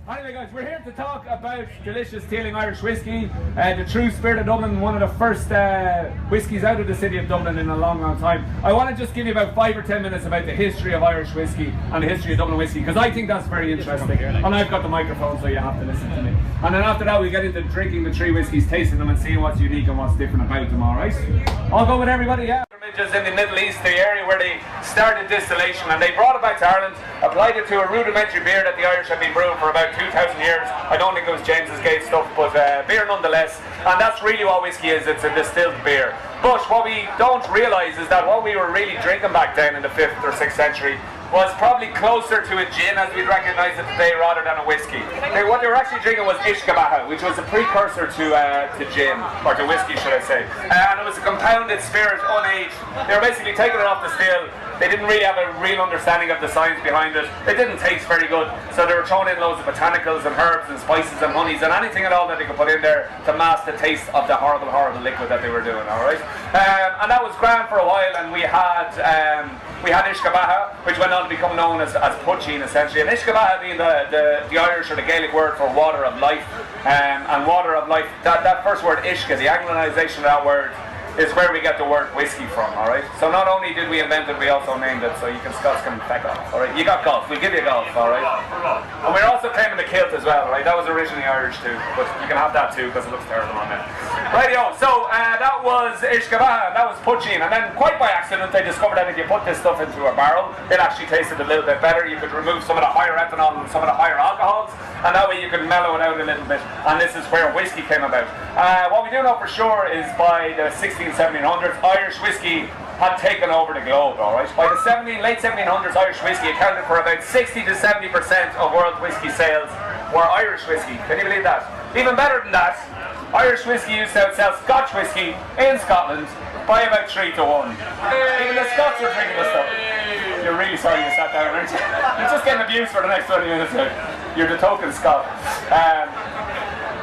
Anyway guys, we're here to talk about delicious Teeling Irish whiskey, the true spirit of Dublin, one of the first whiskies out of the city of Dublin in a long, long time. I want to just give you about 5 or 10 minutes about the history of Irish whiskey and the history of Dublin whiskey, because I think that's very interesting. And I've got the microphone, so you have to listen to me. And then after that we get into drinking the three whiskies, tasting them and seeing what's unique and what's different about them, alright? I'll go with everybody, yeah. Pyramids in the Middle East, the area where they started distillation, and they brought it back to Ireland, applied it to a rudimentary beer that the Irish had been brewing for about 2,000 years. I don't think it was James's Gate stuff, but beer nonetheless. And that's really what whiskey is, it's a distilled beer. But what we don't realise is that what we were really drinking back then in the 5th or 6th century was probably closer to a gin as we'd recognise it today rather than a whiskey. What they were actually drinking was ishkabaha, which was a precursor to gin, or to whiskey should I say. And it was a compounded spirit, unaged. They were basically taking it off the still. They didn't really have a real understanding of the science behind it. It didn't taste very good, so they were throwing in loads of botanicals and herbs and spices and honeys and anything at all that they could put in there to mask the taste of the horrible, horrible liquid that they were doing, alright? And that was grand for a while, and we had ishkabaha, which went on to become known as poitín essentially. And ishkabaha being the Irish or the Gaelic word for water of life, and water of life, that first word ishka, the Anglicization of that word, is where we get the word whiskey from, alright? So not only did we invent it, we also named it, so you can Scots can feck off, alright? You got golf, we'll give you golf, alright? And we're also claiming the kilt as well, right? That was originally Irish too, but you can have that too because it looks terrible on it. Rightio, so that was ishkabaha, that was poitín, and then quite by accident they discovered that if you put this stuff into a barrel, it actually tasted a little bit better. You could remove some of the higher ethanol and some of the higher alcohols, and that way you could mellow it out a little bit, and this is where whiskey came about. What we do know for sure is by the 1700s, Irish whiskey had taken over the globe, alright? By the late 1700s, Irish whiskey accounted for about 60 to 70% of world whiskey sales were Irish whiskey. Can you believe that? Even better than that, Irish whiskey used to outsell Scotch whiskey in Scotland by about 3 to 1. Even the Scots were drinking this stuff. You're really sorry you sat down, aren't you? You're just getting abused for the next 20 minutes now. You're the token Scot.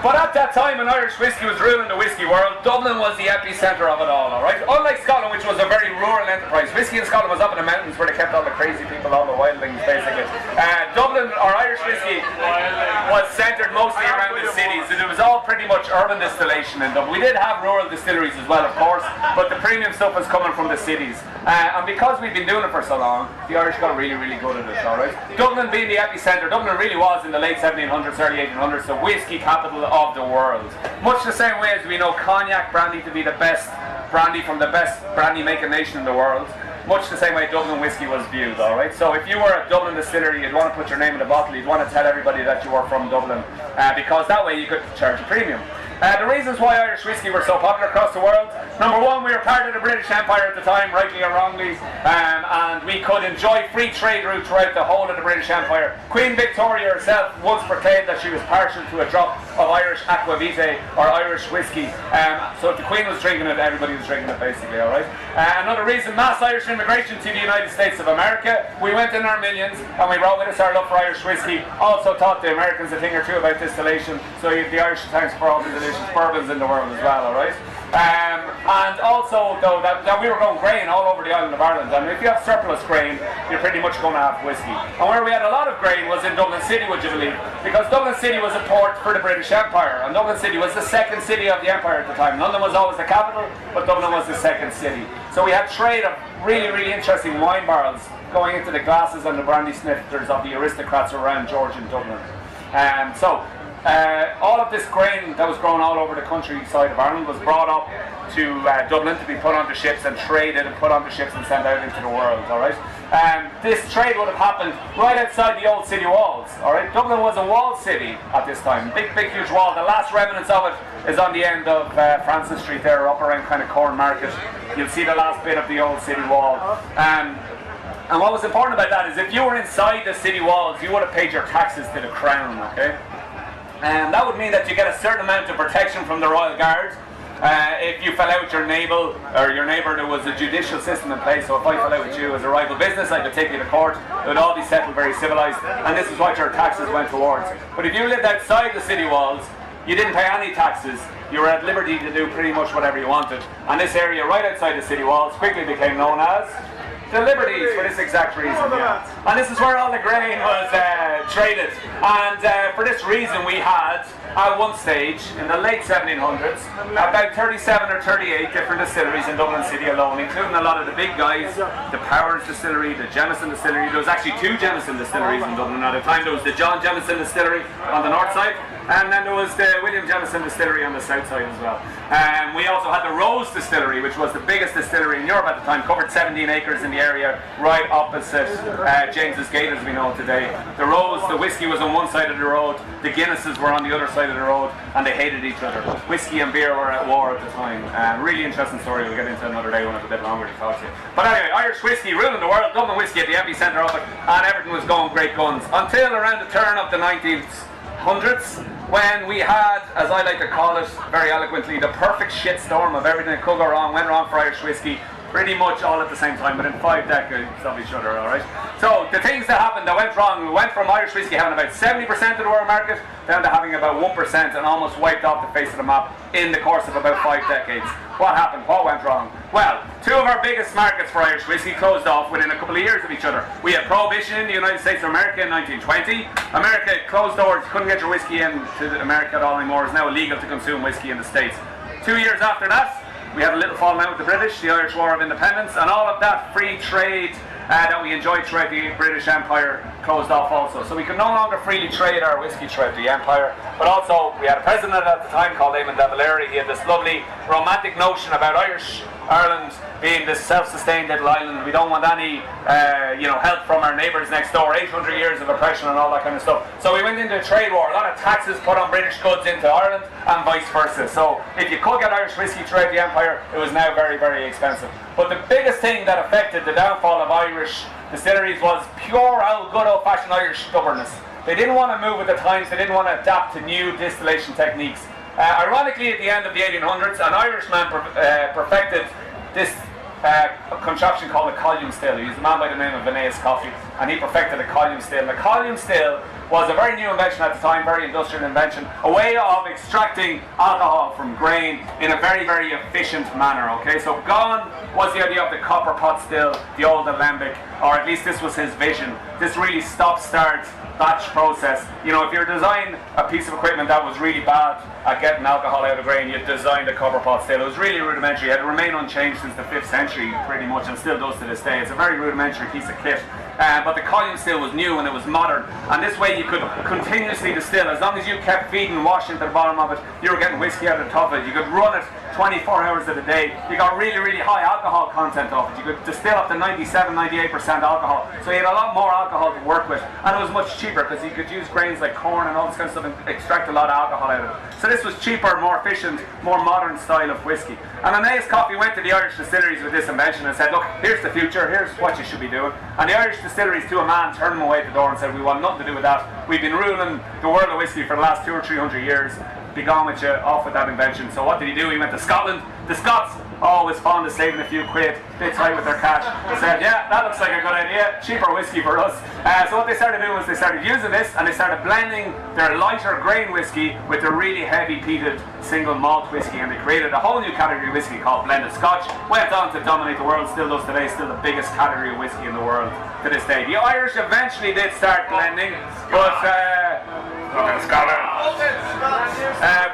But at that time when Irish whiskey was ruling the whiskey world, Dublin was the epicentre of it all, alright? Unlike Scotland, which was a very rural enterprise, whiskey in Scotland was up in the mountains where they kept all the crazy people, all the wildlings basically. Dublin, or Irish whiskey, was centred mostly around the cities, and it was all pretty much urban distillation in Dublin. We did have rural distilleries as well, of course, but the premium stuff was coming from the cities. And because we've been doing it for so long, the Irish got really, really good at it, alright? Dublin being the epicentre, Dublin really was in the late 1700s, early 1800s, the whiskey capital of the world. Much the same way as we know cognac brandy to be the best brandy from the best brandy making nation in the world, much the same way Dublin whiskey was viewed, alright? So if you were a Dublin distillery, you'd want to put your name in the bottle, you'd want to tell everybody that you were from Dublin, because that way you could charge a premium. The reasons why Irish whiskey were so popular across the world: number one, we were part of the British Empire at the time, rightly or wrongly, and we could enjoy free trade route throughout the whole of the British Empire. Queen Victoria herself once proclaimed that she was partial to a drop of Irish aquavitae, or Irish whiskey. So if the Queen was drinking it, everybody was drinking it basically, alright? Another reason, mass Irish immigration to the United States of America. We went in our millions, and we brought with us our love for Irish whiskey. Also taught the Americans a thing or two about distillation, so you have the Irish thanks for all the delicious bourbons in the world as well, alright? And also, though, that we were growing grain all over the island of Ireland, and if you have surplus grain, you're pretty much going to have whiskey. And where we had a lot of grain was in Dublin City, would you believe? Because Dublin City was a port for the British Empire, and Dublin City was the second city of the empire at the time. London was always the capital, but Dublin was the second city. So we had trade of really, really interesting wine barrels going into the glasses and the brandy snifters of the aristocrats around George in Dublin. All of this grain that was grown all over the countryside of Ireland was brought up to Dublin to be put onto ships and traded and put onto ships and sent out into the world, alright? This trade would have happened right outside the old city walls, alright? Dublin was a walled city at this time, big huge wall. The last remnants of it is on the end of Francis Street there, up around kind of Corn Market. You'll see the last bit of the old city wall. And what was important about that is if you were inside the city walls, you would have paid your taxes to the crown, okay? And that would mean that you get a certain amount of protection from the Royal Guard. If you fell out with your neighbour, there was a judicial system in place, so if I fell out with you as a rival business, I could take you to court. It would all be settled very civilised, and this is what your taxes went towards. But if you lived outside the city walls, you didn't pay any taxes. You were at liberty to do pretty much whatever you wanted. And this area right outside the city walls quickly became known as the Liberties for this exact reason. Yeah. And this is where all the grain was traded. And for this reason we had, at one stage, in the late 1700s, about 37 or 38 different distilleries in Dublin City alone, including a lot of the big guys, the Powers Distillery, the Jameson Distillery. There was actually 2 Jameson distilleries in Dublin at the time. There was the John Jameson Distillery on the north side, and then there was the William Jameson Distillery on the south side as well. We also had the Rose Distillery, which was the biggest distillery in Europe at the time, covered 17 acres in the area right opposite James's Gate as we know it today. The Rose, the whiskey was on one side of the road, the Guinnesses were on the other side of the road, and they hated each other. Whiskey and beer were at war at the time. Really interesting story, we'll get into another day when it's a bit longer to talk to you. But anyway, Irish whiskey ruling the world, Dublin whiskey at the epicentre of it, and everything was going great guns. Until around the turn of the 1900s, when we had, as I like to call it very eloquently, the perfect shitstorm of everything that could go wrong, went wrong for Irish whiskey, pretty much all at the same time, within 5 decades of each other, alright? So, the things that happened that went wrong, we went from Irish whiskey having about 70% of the world market, down to having about 1% and almost wiped off the face of the map in the course of about 5 decades. What happened? What went wrong? Well, 2 of our biggest markets for Irish whiskey closed off within a couple of years of each other. We had Prohibition in the United States of America in 1920. America closed doors, couldn't get your whiskey into America at all anymore. It's now illegal to consume whiskey in the States. 2 years after that, we had a little falling out with the British, the Irish War of Independence, and all of that free trade that we enjoyed throughout the British Empire closed off also. So we could no longer freely trade our whiskey throughout the Empire. But also, we had a president at the time called Eamon de Valera. He had this lovely romantic notion about Ireland being this self-sustained little island. We don't want any help from our neighbours next door. 800 years of oppression and all that kind of stuff. So we went into a trade war. A lot of taxes put on British goods into Ireland and vice versa. So if you could get Irish whiskey throughout the Empire, it was now very, very expensive. But the biggest thing that affected the downfall of Irish distilleries was pure old, good old-fashioned Irish stubbornness. They didn't want to move with the times. They didn't want to adapt to new distillation techniques. Ironically, at the end of the 1800s, an Irishman perfected this contraption called a column still. He was a man by the name of Aeneas Coffey, and he perfected a column still. And the column still was a very new invention at the time, very industrial invention, a way of extracting alcohol from grain in a very, very efficient manner, okay? So gone was the idea of the copper pot still, the old alembic, or at least this was his vision. This really stop-start batch process. You know, if you're designing a piece of equipment that was really bad at getting alcohol out of grain, you'd design the copper pot still. It was really rudimentary. It had remained unchanged since the 5th century, pretty much, and still does to this day. It's a very rudimentary piece of kit. But the column still was new and it was modern, and this way you could continuously distill. As long as you kept feeding wash into the bottom of it, you were getting whiskey out of the top of it. You could run it 24 hours of the day. You got really, really high alcohol content off it. You could distill up to 97, 98% alcohol. So you had a lot more alcohol to work with, and it was much cheaper because you could use grains like corn and all this kind of stuff and extract a lot of alcohol out of it. So this was cheaper, more efficient, more modern style of whiskey. And Aeneas Coffey went to the Irish distilleries with this invention and said, look, here's the future, here's what you should be doing. And the Irish distilleries, to a man, turned them away at the door and said, we want nothing to do with that. We've been ruling the world of whiskey for the last 200 or 300 years. Be gone with you, off with that invention. So what did he do? He went to Scotland. The Scots, always fond of saving a few quid, bit tight with their cash. They said, yeah, that looks like a good idea, cheaper whiskey for us. So what they started doing was they started using this, and they started blending their lighter grain whiskey with the really heavy peated single malt whiskey, and they created a whole new category of whiskey called blended Scotch. Went on to dominate the world, still does today, still the biggest category of whiskey in the world to this day. The Irish eventually did start blending, but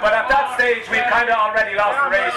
but at that stage we kind of already lost the race.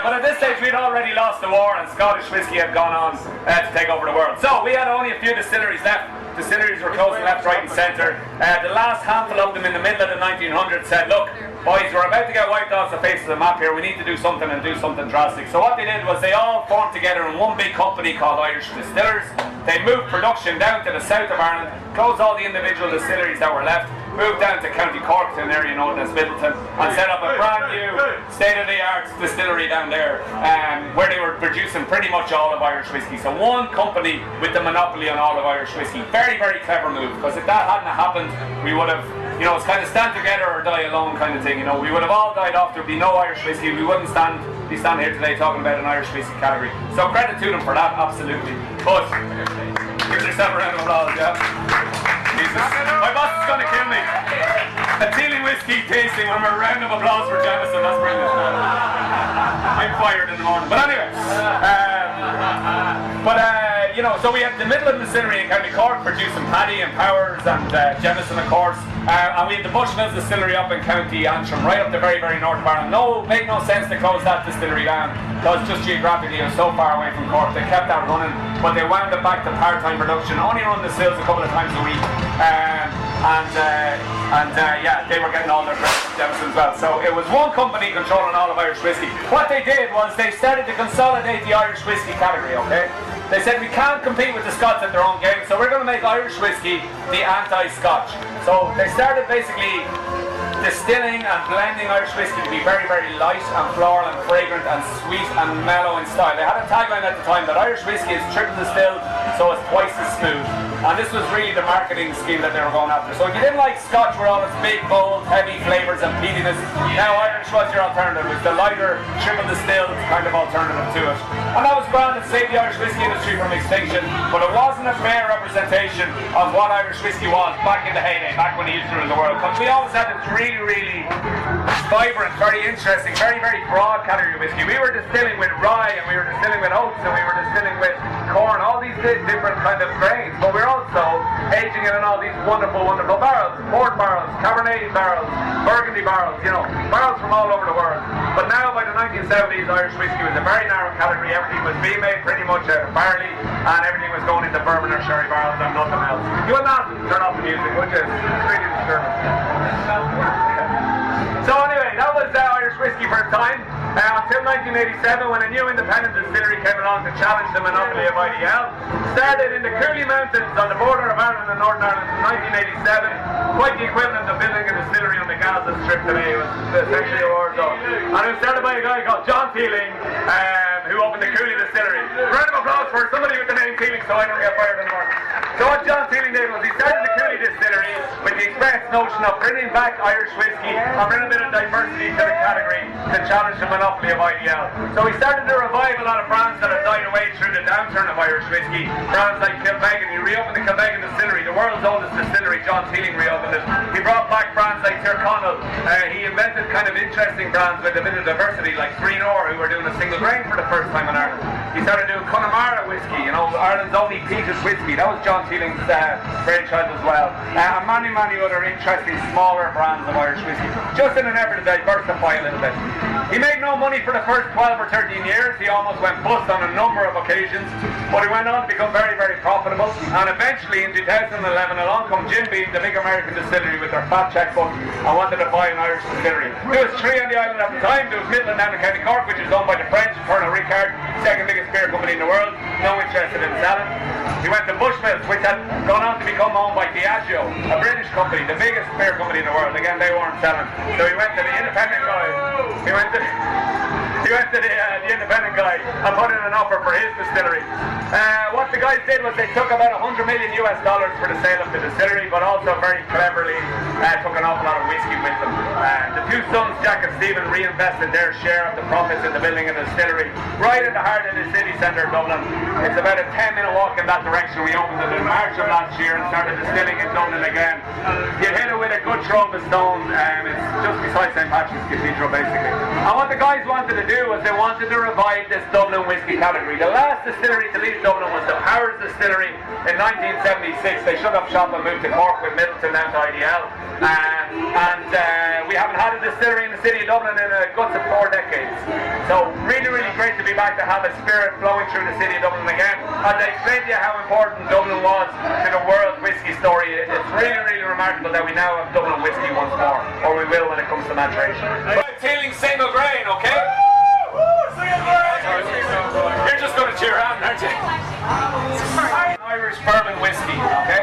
But at this stage we'd already lost the war, and Scottish whiskey had gone on to take over the world. So we had only a few distilleries left. Distilleries were closing left, right and centre. The last handful of them in the middle of the 1900s said, look, boys, we're about to get wiped off the face of the map here. We need to do something, and do something drastic. So what they did was they all formed together in one big company called Irish Distillers. They moved production down to the south of Ireland, closed all the individual distilleries that were left, moved down to County Cork, to an area known as Middleton, and set up a brand new state-of-the-art distillery down there, where they were producing pretty much all of Irish whiskey. So one company with the monopoly on all of Irish whiskey. Very, very clever move, because if that hadn't happened, we would have, you know, it's kind of stand together or die alone kind of thing, you know. We would have all died off, there'd be no Irish whiskey, we wouldn't be standing here today talking about an Irish whiskey category. So credit to them for that, absolutely. But, give yourself a round of applause, yeah? Jesus. My boss is going to kill me. A Teeling whiskey whiskey tasting. One more round of applause for Jameson. That's brilliant. I'm fired in the morning. But anyway, you know, so we had the Midland Distillery in County Cork producing Paddy and Powers and Jameson, of course. And we had the Bushnells Distillery up in County Antrim, right up the very, very north of Ireland. No, made no sense to close that distillery down because just geographically it was so far away from Cork. They kept that running, but they wound it back to part-time production, only run the stills a couple of times a week. Yeah, they were getting all their credit from Jameson as well. So it was one company controlling all of Irish whiskey. What they did was they started to consolidate the Irish whiskey category, okay? They said we can't compete with the Scots at their own game, so we're going to make Irish whiskey the anti-Scotch. So they started basically distilling and blending Irish whiskey to be very, very light and floral and fragrant and sweet and mellow in style. They had a tagline at the time that Irish whiskey is triple distilled, so it's twice as smooth. And this was really the marketing scheme that they were going after. So if you didn't like Scotch with all its big, bold, heavy flavours and peatiness, now Irish was your alternative. It was the lighter, triple distilled kind of alternative to it. And that was grand. It saved the Irish whiskey industry from extinction, but it wasn't a fair representation of what Irish whiskey was back in the heyday, back when it used to rule the world. Because we always had this really, really vibrant, very interesting, very, very broad category of whiskey. We were distilling with rye, and we were distilling with oats, and we were distilling with corn, all these different kind of grains, but we're also aging it in all these wonderful, wonderful barrels, port barrels, Cabernet barrels, Burgundy barrels, you know, barrels from all over the world. But now by the 1970s, Irish whiskey was a very narrow category. Everything was being made pretty much barley, and everything was going into bourbon or sherry barrels and nothing else. You would not turn off the music, would you? It's really disturbing. So anyway, that was Irish whiskey for a time, until 1987 when a new independent distillery came along to challenge the monopoly of IDL. Started in the Cooley Mountains on the border of Ireland and Northern Ireland in 1987, quite the equivalent of building a distillery on the Gaza Strip today. It was essentially a war zone. And it was started by a guy called John Keating, who opened the Cooley Distillery. Round of applause for somebody with the name Keating so I don't get fired anymore. So what John Keating did was he started the Cooley Distillery with the express notion of bringing back Irish whiskey and bringing a bit of diversity to the category to challenge the monopoly of IDL. So he started to revive a lot of brands that had died away through the downturn of Irish whiskey. Brands like Kilbeggan. He reopened the Kilbeggan Distillery, the world's oldest distillery. John Keating reopened it. He brought back brands like Tyrconnell. He invented kind of interesting brands with a bit of diversity like Greenore, who were doing a single grain for the first time in Ireland. He started doing Connemara whiskey, you know, Ireland's only peated whiskey. That was John Keating's brainchild as well. And many, many other interesting smaller brands of Irish whiskey, just in an effort to diversify a little bit. He made no money for the first 12 or 13 years. He almost went bust on a number of occasions, but he went on to become very, very profitable. And eventually in 2011 along come Jim Beam, the big American distillery, with their fat checkbook and wanted to buy an Irish distillery. There was three on the island at the time. There was Midland down in County Cork, which is owned by the French Pernod Ricard, second biggest beer company in the world, no interested in selling. He went to Bushmills, which had gone on to become owned by Diageo, a British company, the biggest beer company in the world. Again, they weren't selling. So he went to the independent guy. He went to the independent guy and put in an offer for his distillery. What the guys did was they took about $100 million for the sale of the distillery, but also very cleverly took an awful lot of whiskey with them. The two sons, Jack and Stephen, reinvested their share of the profits in the building of the distillery right in the heart of the city centre of Dublin. It's about a 10-minute walk in that direction. We opened it in March of last year and started distilling in Dublin again. You hit it with a good throw of a stone. It's just beside St. Patrick's Cathedral, basically. And what the guys wanted to do was they wanted to revive this Dublin whiskey category. The last distillery to leave Dublin was the Powers Distillery in 1976. They shut up shop and moved to Cork with Middleton down to IDL. We haven't had a distillery in the city of Dublin in a guts of 4 decades. So really, really great to be back to have a spirit flowing through the city of Dublin again. As I explained to you how important Dublin was to the world whiskey story, it's really, really remarkable that we now have Dublin whiskey once more, or we will when it comes to maturation. Feeling single grain, okay? You're just going to cheer on, aren't you? Irish bourbon whiskey, okay?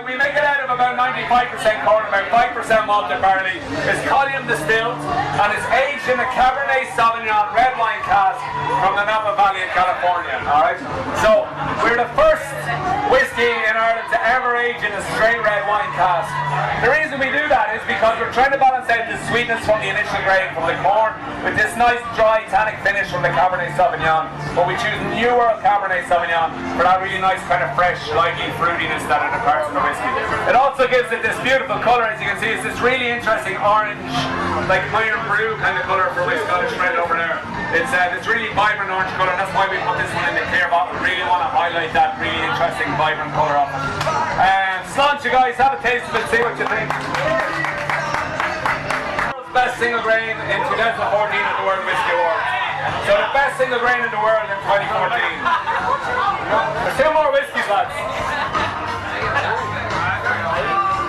We make it out of about 95% corn, about 5% malted barley. It's column distilled and it's aged in a Cabernet Sauvignon red wine cask from the Napa Valley in California, alright? So, we're the first whiskey in Ireland to ever age in a straight red wine cask. The reason we do that is because we're trying to balance out the sweetness from the initial grain from the corn with this nice dry tannic finish from the Cabernet Sauvignon, but we choose New World Cabernet Sauvignon for that really nice kind of fresh, lively fruitiness that it imparts in the whiskey. It also gives it this beautiful colour, as you can see. It's this really interesting orange, like iron brew kind of colour for whiskey Scottish red over there. It's this really vibrant orange colour, and that's why we put this one in the clear bottle. We really want to highlight that really interesting, vibrant colour of it. Sláinte, you guys, have a taste of it, see what you think. Best single grain in 2014 at the World Whisky Awards. So the best single grain in the world in 2014. There's two more whiskies, lads.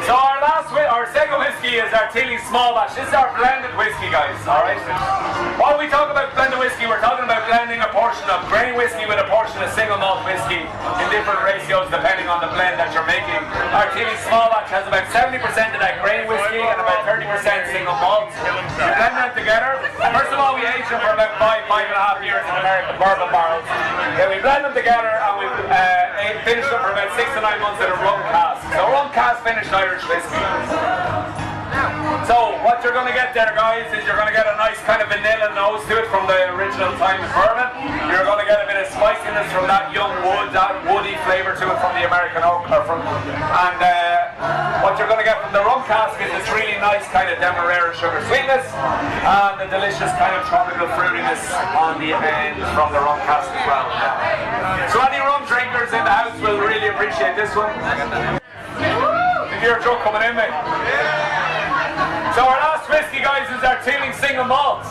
So our second whiskey is our Teeling Small Batch. This is our blended whiskey, guys, alright? While we talk about blended whiskey, we're talking about blending a portion of grain whiskey with a portion of single malt whiskey in different ratios depending on the blend that you're making. Our Teeling Small Batch has about 70% of that grain whiskey and about 30% single malt. We blend them together. First of all, we age them for about 5.5 years in American bourbon barrels. Then we blend them together and we finish them for about 6 to 9 months in a rum cask. So rum cask finished Irish whiskey. So what you're going to get there, guys, is you're going to get a nice kind of vanilla nose to it from the original time of bourbon. You're going to get a bit of spiciness from that young wood, that woody flavour to it from the American oak. And what you're going to get from the rum cask is this really nice kind of demerara sugar sweetness and the delicious kind of tropical fruitiness on the end from the rum cask as well. So any rum drinkers in the house will really appreciate this one. If you're drunk coming in, mate. So our last whiskey, guys, is our Teeling Single Malt.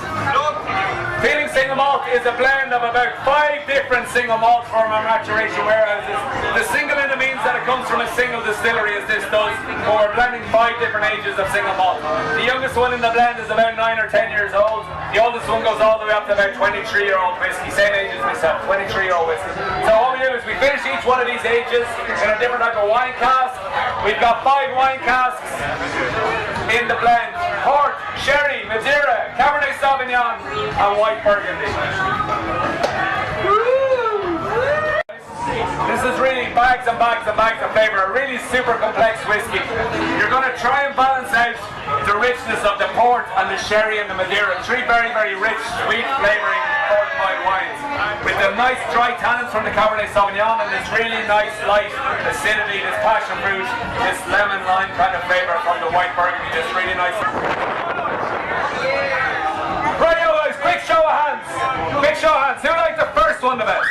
Teeling Single Malt is a blend of about 5 different single malts from our maturation warehouses. The single in it means that it comes from a single distillery, as this does, but we're blending 5 different ages of single malt. The youngest one in the blend is about 9 or 10 years old. The oldest one goes all the way up to about 23-year-old whiskey, same age as myself, 23-year-old whiskey. So what we do is we finish each one of these ages in a different type of wine cask. We've got 5 wine casks in the blend: port, sherry, Madeira, Cabernet Sauvignon, and white Burgundy. This is really bags and bags and bags of flavour, a really super complex whiskey. You're going to try and balance out the richness of the port and the sherry and the Madeira. 3 very, very rich, sweet flavouring fortified wines with the nice dry tannins from the Cabernet Sauvignon and this really nice light acidity, this passion fruit, this lemon lime kind of flavour from the white Burgundy. This really nice. Right, guys, quick show of hands. Quick show of hands. Who liked the first one the best?